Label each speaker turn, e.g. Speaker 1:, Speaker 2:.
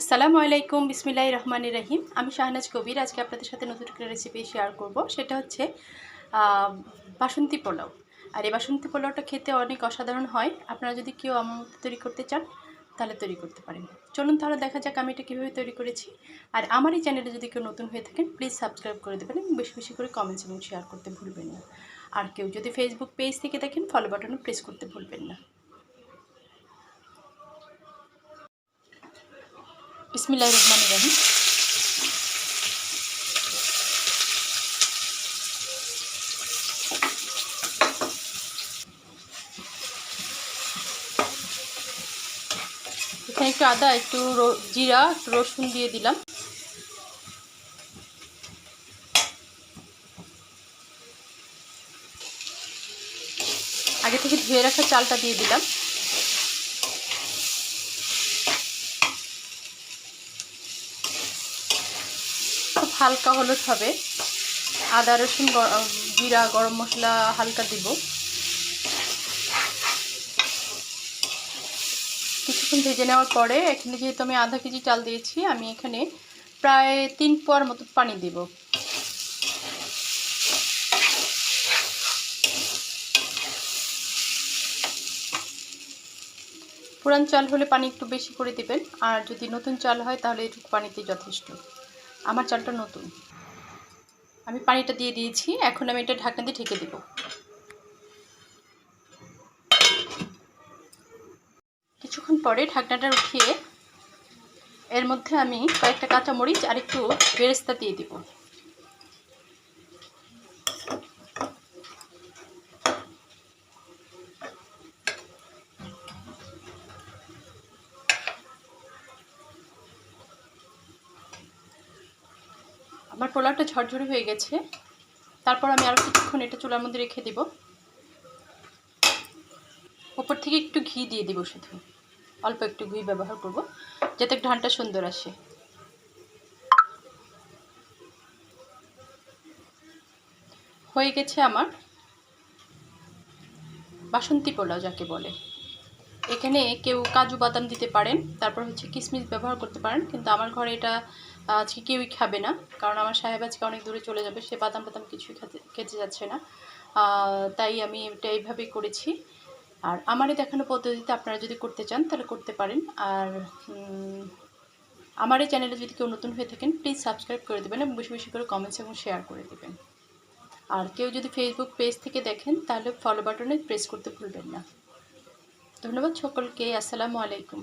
Speaker 1: আসসালামু আলাইকুম, বিসমিল্লাহির রহমানির রহিম। আমি শাহনাজ কবির। আজকে আপনাদের সাথে নতুন একটা রেসিপি শেয়ার করব। সেটা হচ্ছে বাসন্তী পোলাও। আর এই বাসন্তী পোলাওটা খেতে অনেক অসাধারণ হয়। আপনারা যদি কেউ আমার মতো তৈরি করতে চান তাহলে তৈরি করতে পারেন। চলুন তাহলে দেখা যাক আমি এটা কীভাবে তৈরি করেছি। আর আমার এই চ্যানেলে যদি কেউ নতুন হয়ে থাকেন প্লিজ সাবস্ক্রাইব করে দেবেন এবং বেশি বেশি করে কমেন্টস এবং শেয়ার করতে ভুলবেন না। আর কেউ যদি ফেসবুক পেজ থেকে দেখেন ফলো বাটনে প্রেস করতে ভুলবেন না। বিসমিল্লাহির রহমানির রহিম। এখানে একটু আদা, একটু জিরা, একটু রসুন দিয়ে দিলাম। আগে থেকে ধুয়ে রাখা চালটা দিয়ে দিলাম। খুব হালকা হলুদ হবে। আদা, রসুন, জিরা, গরম মশলা হালকা দিব। কিছুক্ষণ ভেজে নেওয়ার পরে এখানে যেহেতু আমি আধা কেজি চাল দিয়েছি, আমি এখানে প্রায় 3 পোয়ার মতো পানি দেব। পুরান চাল হলে পানি একটু বেশি করে দেবেন, আর যদি নতুন চাল হয় তাহলে একটু পানিতে যথেষ্ট। আমার চালটা নতুন। আমি পানিটা দিয়ে দিয়েছি। এখন আমি এটা ঢাকনা দিয়ে ঢেকে দেব। কিছুক্ষণ পরে ঢাকনাটা উঠিয়ে এর মধ্যে আমি কয়েকটা কাঁচামরিচ আর একটু বেরেস্তা দিয়ে দিব। আমার পোলাওটা ঝরঝরে হয়ে গেছে। তারপর আমি আরও কিছুক্ষণ এটা চুলার মধ্যে রেখে দেব। উপর থেকে একটু ঘি দিয়ে দেব, শুধু অল্প একটু ঘি ব্যবহার করব যাতে ঘ্রাণটা সুন্দর আসে। হয়ে গেছে আমার বাসন্তী পোলাও যাকে বলে। এখানে কেউ কাজু বাদাম দিতে পারেন, তারপর হচ্ছে কিশমিশ ব্যবহার করতে পারেন, কিন্তু আমার ঘরে এটা আজকে কেউই খাবে না, কারণ আমার সাহেব আজকে অনেক দূরে চলে যাবে, সে বাদাম কিছুই খেতে যাচ্ছে না। তাই আমি এটা এইভাবেই করেছি। আর আমারই দেখানো পদ্ধতিতে আপনারা যদি করতে চান তাহলে করতে পারেন। আর আমার এই চ্যানেলে যদি কেউ নতুন হয়ে থাকেন প্লিজ সাবস্ক্রাইব করে দেবেন এবং বেশি বেশি করে কমেন্টস এবং শেয়ার করে দেবেন। আর কেউ যদি ফেসবুক পেজ থেকে দেখেন তাহলে ফলো বাটনে প্রেস করতে ভুলবেন না। ধন্যবাদ সকলকে। আসসালামু আলাইকুম।